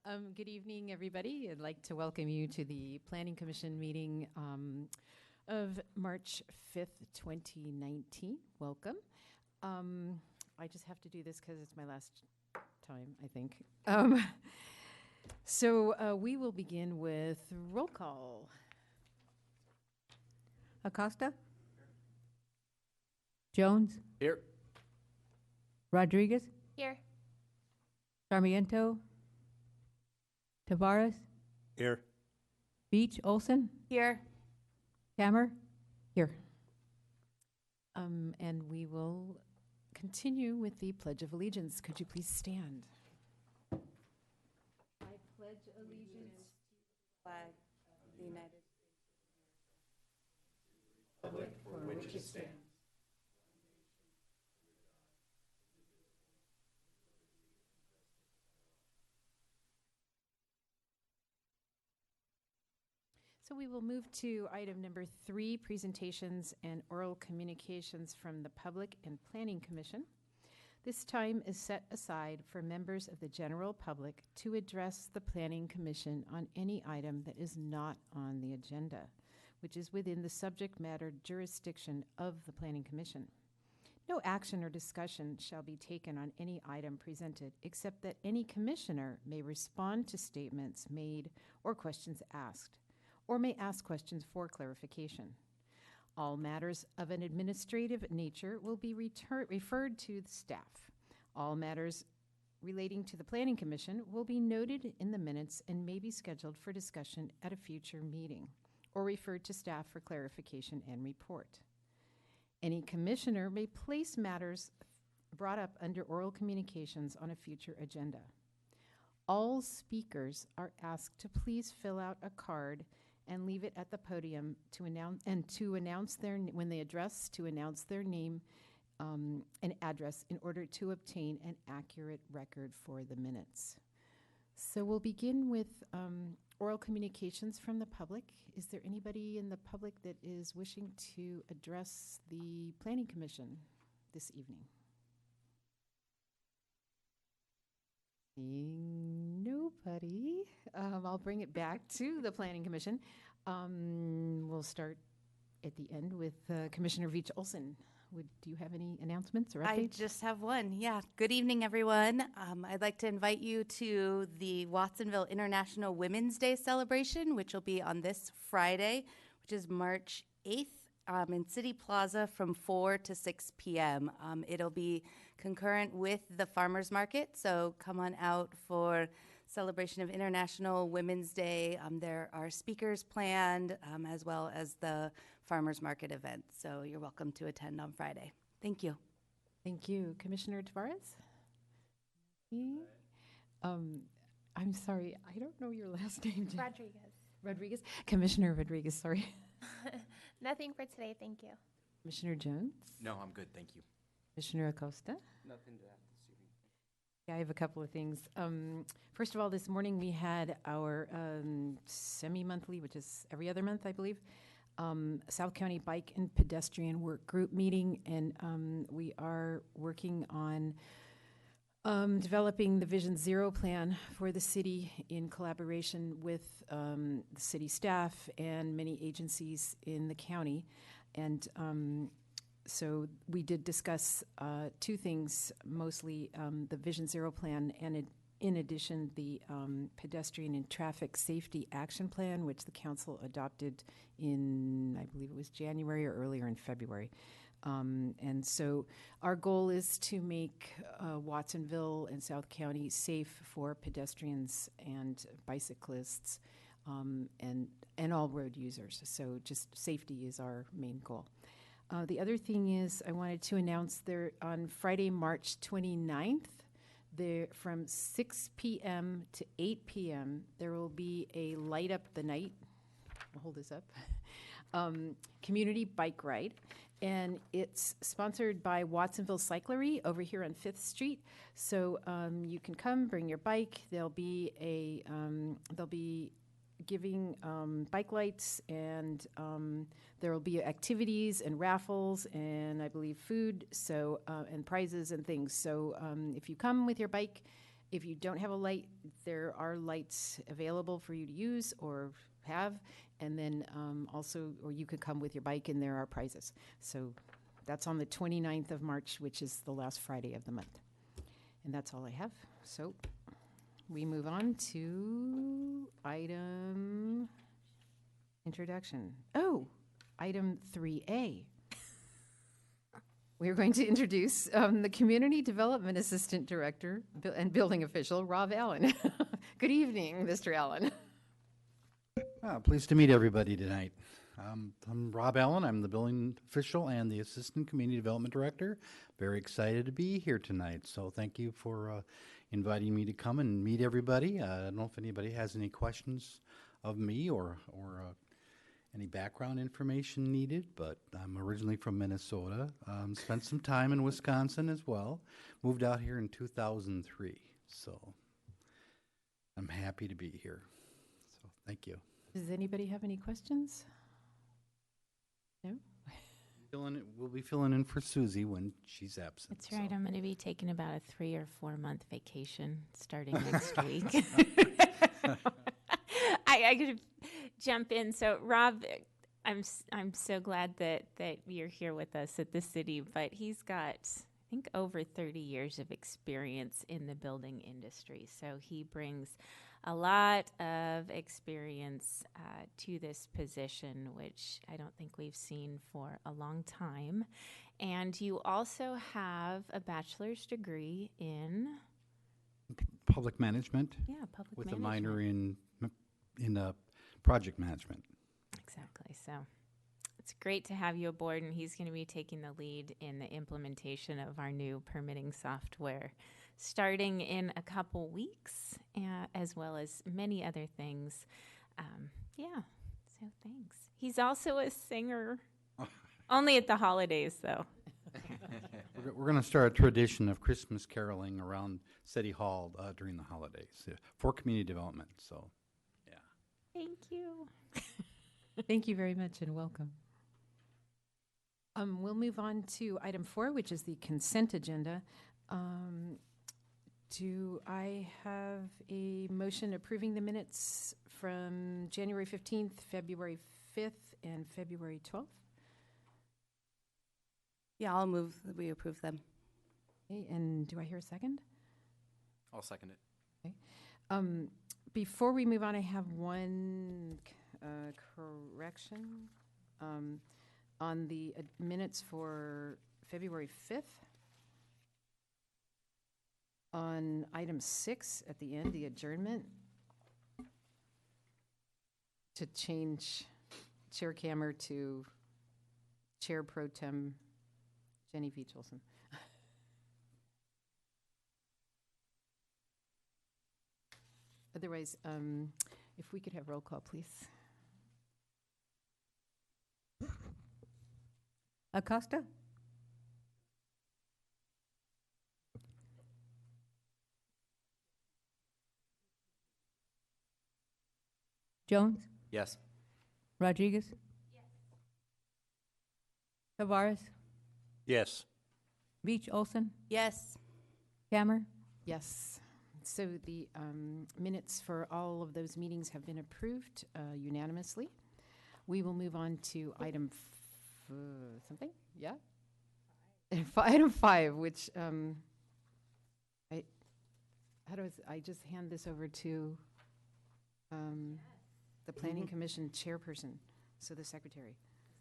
Good evening, everybody. I'd like to welcome you to the Planning Commission meeting of March 5th, 2019. Welcome. I just have to do this because it's my last time, I think. So we will begin with roll call. Acosta? Jones? Here. Rodriguez? Here. Sarmiento? Tavares? Here. Beach? Olson? Here. Kammer? Here. And we will continue with the Pledge of Allegiance. Could you please stand? I pledge allegiance to the flag of the United States for which it stands. So we will move to item number 3, presentations and oral communications from the Public and Planning Commission. This time is set aside for members of the general public to address the Planning Commission on any item that is not on the agenda, which is within the subject matter jurisdiction of the Planning Commission. No action or discussion shall be taken on any item presented, except that any commissioner may respond to statements made or questions asked, or may ask questions for clarification. All matters of an administrative nature will be referred to the staff. All matters relating to the Planning Commission will be noted in the minutes and may be scheduled for discussion at a future meeting, or referred to staff for clarification and report. Any commissioner may place matters brought up under oral communications on a future agenda. All speakers are asked to please fill out a card and leave it at the podium to announce their when they address, to announce their name and address in order to obtain an accurate record for the minutes. So we'll begin with oral communications from the public. Is there anybody in the public that is wishing to address the Planning Commission this evening? Seeing nobody, I'll bring it back to the Planning Commission. We'll start at the end with Commissioner Veach Olson. Do you have any announcements or updates? I just have one. Yeah. Good evening, everyone. I'd like to invite you to the Watsonville International Women's Day celebration, which will be on this Friday, which is March 8th, in City Plaza from 4 to 6 p.m. It'll be concurrent with the farmers market, so come on out for celebration of International Women's Day. There are speakers planned, as well as the farmers market event, so you're welcome to attend on Friday. Thank you. Thank you. Commissioner Tavares? I'm sorry, I don't know your last name. Rodriguez? Commissioner Rodriguez, sorry. Nothing for today, thank you. Commissioner Jones? No, I'm good, thank you. Commissioner Acosta? Nothing to add this evening. Yeah, I have a couple of things. First of all, this morning we had our semi-monthly, which is every other month, I believe, South County Bike and Pedestrian Work Group meeting, and we are working on developing the Vision Zero plan for the city in collaboration with the city staff and many agencies in the county. And so we did discuss two things, mostly the Vision Zero plan and in addition the pedestrian and traffic safety action plan, which the council adopted in, I believe it was January or earlier in February. And so our goal is to make Watsonville and South County safe for pedestrians and bicyclists and all road users. So just safety is our main goal. The other thing is I wanted to announce there on Friday, March 29th, there from 6 p.m. to 8 p.m., there will be a Light Up the Night, I'll hold this up, community bike ride. And it's sponsored by Watsonville Cyclery over here on 5th Street. So you can come, bring your bike. They'll be giving bike lights, and there will be activities and raffles and I believe food, so and prizes and things. So if you come with your bike If you don't have a light, there are lights available for you to use or have. And then also, or you could come with your bike and there are prizes. So that's on the 29th of March, which is the last Friday of the month. And that's all I have. So we move on to item introduction. Oh, item 3A. We're going to introduce the Community Development Assistant Director and Building Official, Rob Allen. Good evening, Mr. Allen. Pleased to meet everybody tonight. I'm Rob Allen. I'm the building official and the Assistant Community Development Director. Very excited to be here tonight. So thank you for inviting me to come and meet everybody. I don't know if anybody has any questions of me or any background information needed, but I'm originally from Minnesota. Spent some time in Wisconsin as well. Moved out here in 2003. So I'm happy to be here. So thank you. Does anybody have any questions? No? We'll be filling in for Susie when she's absent. That's right. so. I'm going to be taking about a 3 or 4 month vacation starting next week. I could jump in. So, Rob, I'm so glad that you're here with us at the city. But he's got, I think, over 30 years of experience in the building industry. So he brings a lot of experience to this position, which I don't think we've seen for a long time. And you also have a bachelor's degree in Public management public with management. a minor in project management. Exactly. So it's great to have you aboard, and he's going to be taking the lead in the implementation of our new permitting software starting in a couple weeks, as well as many other things. So thanks. He's also a singer, only at the holidays, though. We're going to start a tradition of Christmas caroling around City Hall during the holidays for community development. So, yeah. Thank you. Thank you very much and welcome. We'll move on to item 4, which is the consent agenda. Do I have a motion approving the minutes from January 15th, February 5th, and February 12th? Yeah, I'll move that we approve them. Okay, and do I hear a second? I'll second it. Before we move on, I have one correction on the minutes for February 5th. On item 6 at the end, the adjournment, to change Chair Kammer to Chair Pro Tem Jenny Veach Olson. Otherwise, if we could have roll call, please. Acosta? Jones? Yes. Rodriguez? Yes. Tavares? Yes. Beach Olson? Yes. Cammer? Yes. So the minutes for all of those meetings have been approved unanimously. We will move on to item something? Yeah? Item 5, which I just hand this over to the Planning Commission chairperson, so the secretary.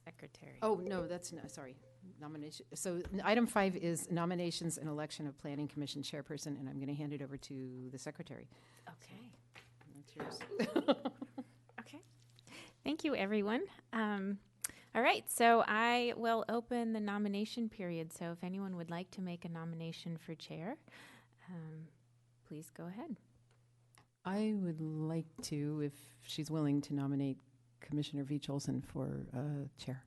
Secretary. Oh, no, that's, sorry, nomination. So item 5 is nominations and election of Planning Commission chairperson, and I'm going to hand it over to the secretary. Okay. That's yours. Okay. Thank you, everyone. All right, so I will open the nomination period. So if anyone would like to make a nomination for chair, please go ahead. I would like to, if she's willing, to nominate Commissioner Veach Olson for chair.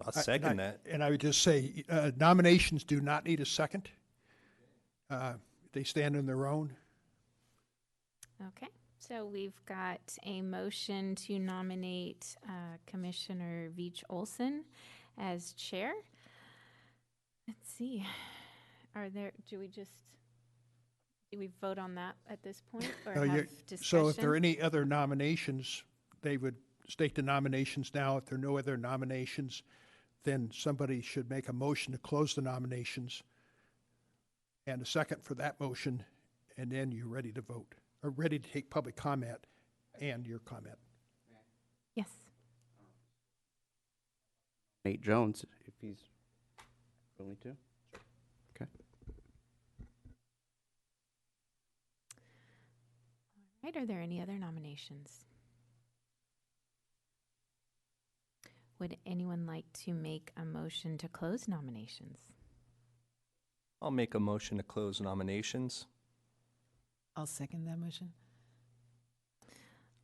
I'll second that. And I would just say, nominations do not need a second. They stand on their own. Okay, so we've got a motion to nominate Commissioner Veach Olson as chair. Let's see. Do we vote on that at this point or No, have So if there are discussion? any other nominations, they would state the nominations now. If there are no other nominations, then somebody should make a motion to close the nominations and a second for that motion, and then you're ready to vote, or ready to take public comment and your comment. Yes. Nate Jones, if he's willing to. Okay. Right, are there any other nominations? Would anyone like to make a motion to close nominations? I'll make a motion to close nominations. I'll second that motion.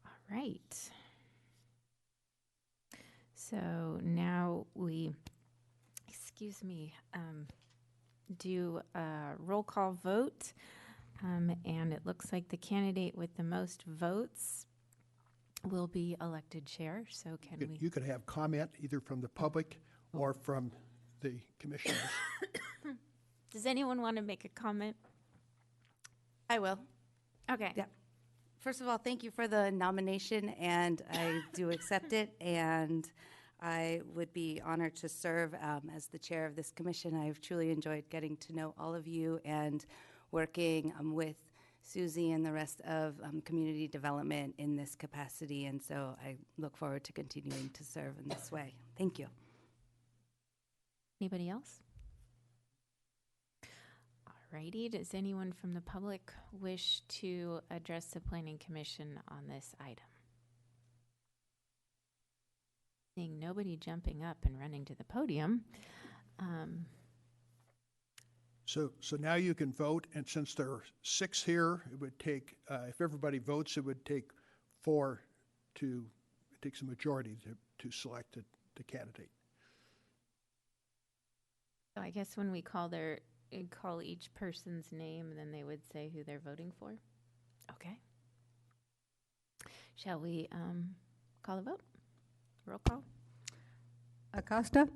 All right. So now we, do a roll call vote. And it looks like the candidate with the most votes will be elected chair. So can we? You could have comment either from the public or from the commissioners. Does anyone want to make a comment? I will. Okay. Yeah. First of all, thank you for the nomination, and I do accept it, and I would be honored to serve as the chair of this commission. I've truly enjoyed getting to know all of you and working with Susie and the rest of community development in this capacity, and so I look forward to continuing to serve in this way. Thank you. Anybody else? Alrighty, does anyone from the public wish to address the Planning Commission on this item? Seeing nobody jumping up and running to the podium. So now you can vote, and since there are 6 here, it would take, if everybody votes, it would take 4 to, it takes a majority to select the candidate. So I guess when we call each person's name, then they would say who they're voting for? Okay. Shall we call a vote? Roll call? Acosta,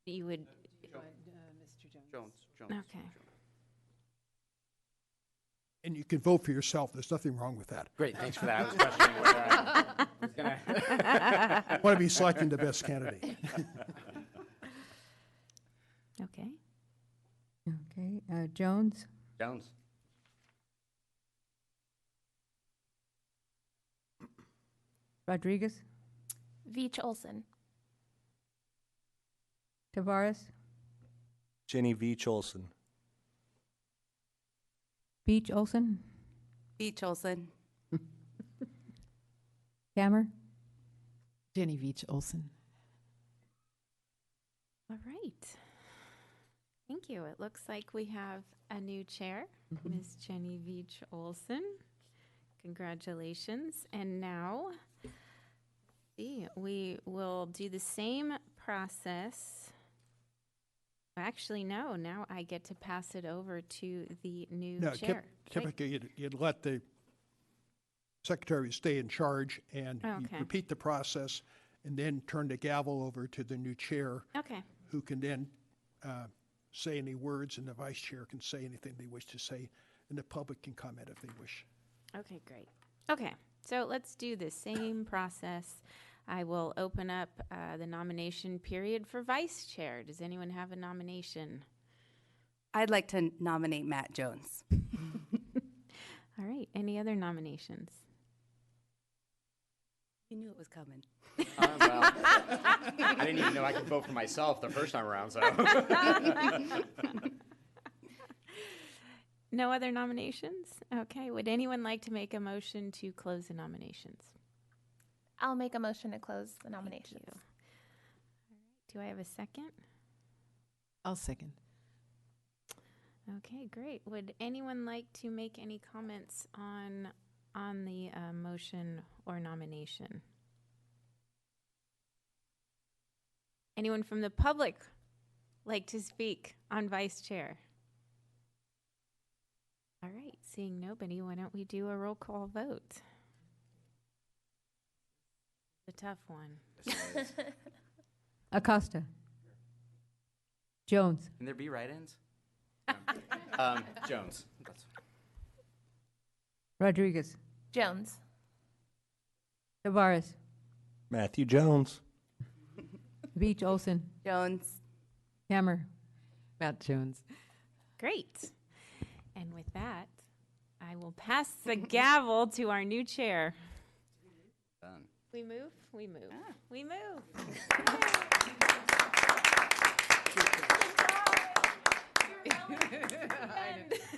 You would, Mr. Jones. Jones. okay. And you can vote for yourself. There's nothing wrong with that. Great, thanks for that. I was questioning whether I was gonna. Want to be selecting the best candidate. Okay. okay, Jones, Jones. Rodriguez, Veach Olson. Tavares, Jenny Veach Olson. Beach Olson, Beach Olson. Cammer, Jenny Veach Olson. All right. Thank you. It looks like we have a new chair, Ms. Jenny Veach Olson. Congratulations. And now we will do the same process. Actually, no, now I get to pass it over to the new No, chair. Right? typically you'd let the secretary stay in charge and you Okay. repeat the process and then turn the gavel over to the new chair, Okay. who can then say any words, and the vice chair can say anything they wish to say, and the public can comment if they wish. Okay, great. Okay, so let's do the same process. I will open up the nomination period for vice chair. Does anyone have a nomination? I'd like to nominate Matt Jones. All right, any other nominations? You knew it was coming. Well, I didn't even know I could vote for myself the first time around, so. No other nominations? Okay, would anyone like to make a motion to close the nominations? I'll make a motion to close the Thank nominations. you. Do I have a second? I'll second. Okay, great. Would anyone like to make any comments on the motion or nomination? Anyone from the public like to speak on vice chair? All right, seeing nobody, why don't we do a roll call vote? A tough one. Acosta, Jones, Can there be write-ins? Jones. That's Rodriguez, Jones. Tavares, Matthew Jones. Beach Olson, Jones. Hammer. Matt Jones. Great. And with that, I will pass the gavel to our new chair. done. We move, we move, we move.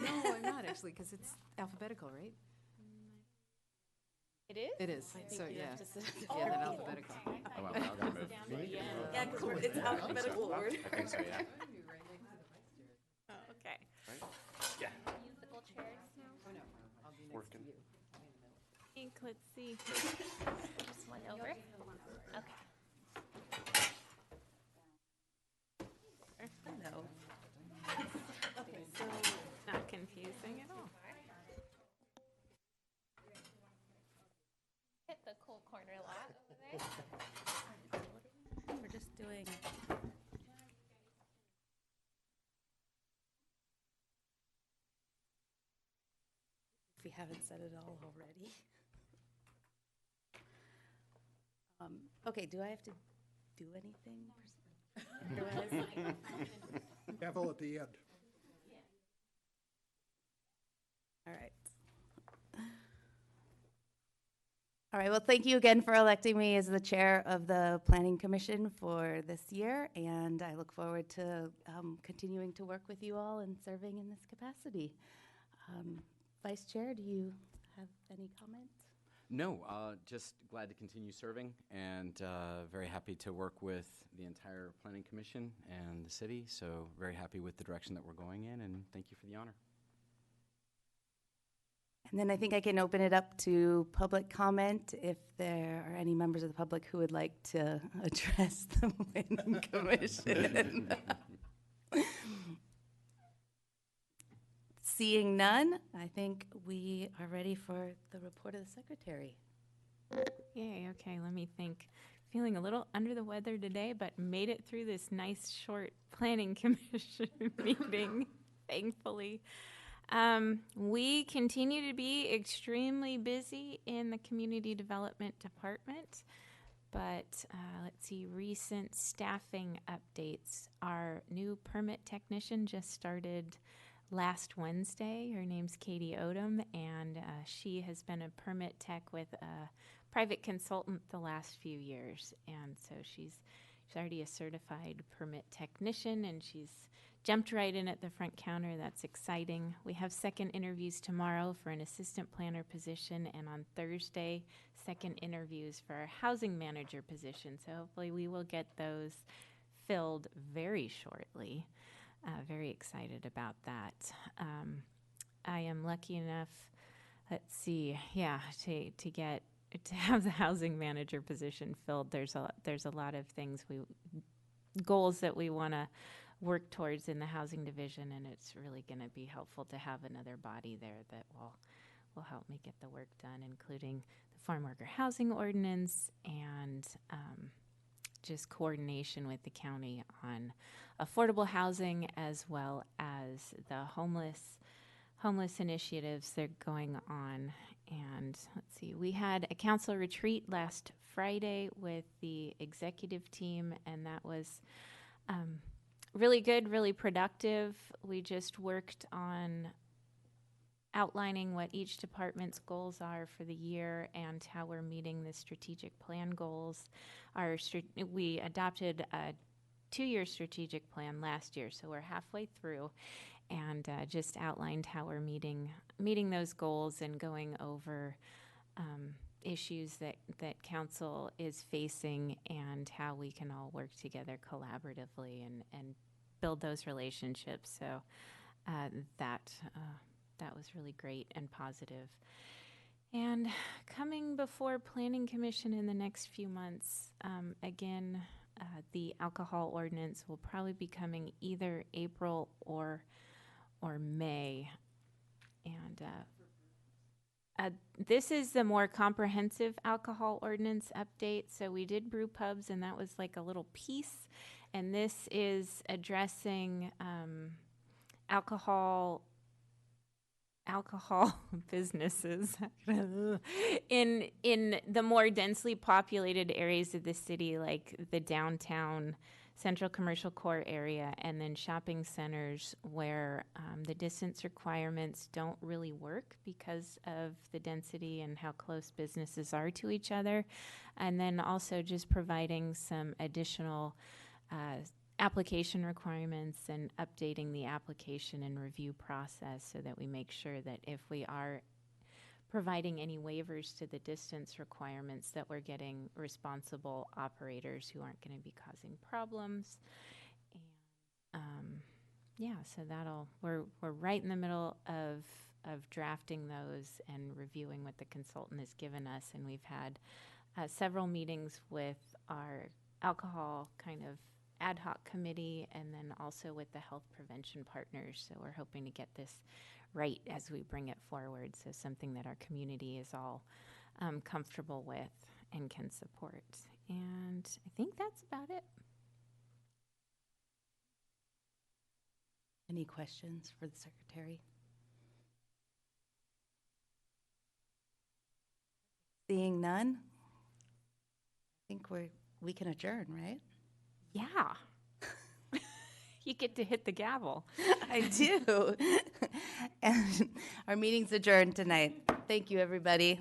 No, I'm not actually, because it's alphabetical, right? It is? It is, so yeah. Yeah, then alphabetical. Oh, wow, I gotta move. Yeah, because it's alphabetical order. I think so, yeah. Oh, okay. Yeah. Musical chairs now. Working. Let's see. Just one over. Okay. Hello. Not confusing at all. Hit the cool corner lot over there. We're just doing. If we haven't said it all already. Okay, do I have to do anything? Otherwise? Gavel at the end. All right. All right, well, thank you again for electing me as the chair of the Planning Commission for this year, and I look forward to continuing to work with you all and serving in this capacity. Vice Chair, do you have any comments? No, just glad to continue serving and very happy to work with the entire Planning Commission and the city. So very happy with the direction that we're going in, and thank you for the honor. And then I think I can open it up to public comment if there are any members of the public who would like to address the Planning Commission. Seeing none, I think we are ready for the report of the secretary. Yay, okay, let me think. Feeling a little under the weather today, but made it through this nice short planning commission meeting, thankfully. We continue to be extremely busy in the community development department, but let's see, recent staffing updates. Our new permit technician just started last Wednesday. Her name's Katie Odom, and she has been a permit tech with a private consultant the last few years. And so she's already a certified permit technician, and she's jumped right in at the front counter. That's exciting. We have second interviews tomorrow for an assistant planner position, and on Thursday, second interviews for our housing manager position. So hopefully we will get those filled very shortly. Very excited about that. I am lucky enough, let's see, to have the housing manager position filled. There's a lot of things goals that we want to work towards in the housing division, and it's really going to be helpful to have another body there that will help me get the work done, including the farm worker housing ordinance and just coordination with the county on affordable housing, as well as the homeless initiatives that are going on. And let's see, we had a council retreat last Friday with the executive team, and that was really good, really productive. We just worked on outlining what each department's goals are for the year and how we're meeting the strategic plan goals. We adopted a 2-year strategic plan last year, so we're halfway through, and just outlined how we're meeting those goals and going over issues that council is facing and how we can all work together collaboratively and build those relationships. So that was really great and positive. And coming before Planning Commission in the next few months, the alcohol ordinance will probably be coming either April or May. And this is the more comprehensive alcohol ordinance update. So we did brew pubs, and that was like a little piece. and this is addressing alcohol businesses in the more densely populated areas of the city, like the downtown central commercial core area, and then shopping centers where the distance requirements don't really work because of the density and how close businesses are to each other. And then also just providing some additional application requirements and updating the application and review process so that we make sure that if we are providing any waivers to the distance requirements, that we're getting responsible operators who aren't going to be causing problems. And yeah, so we're right in the middle of drafting those and reviewing what the consultant has given us, and we've had several meetings with our alcohol kind of ad hoc committee and then also with the health prevention partners. So we're hoping to get this right as we bring it forward, so something that our community is all comfortable with and can support. And I think that's about it. Any questions for the secretary? Seeing none, I think we can adjourn, right? Yeah. You get to hit the gavel. I do. And our meeting's adjourned tonight. Thank you, everybody.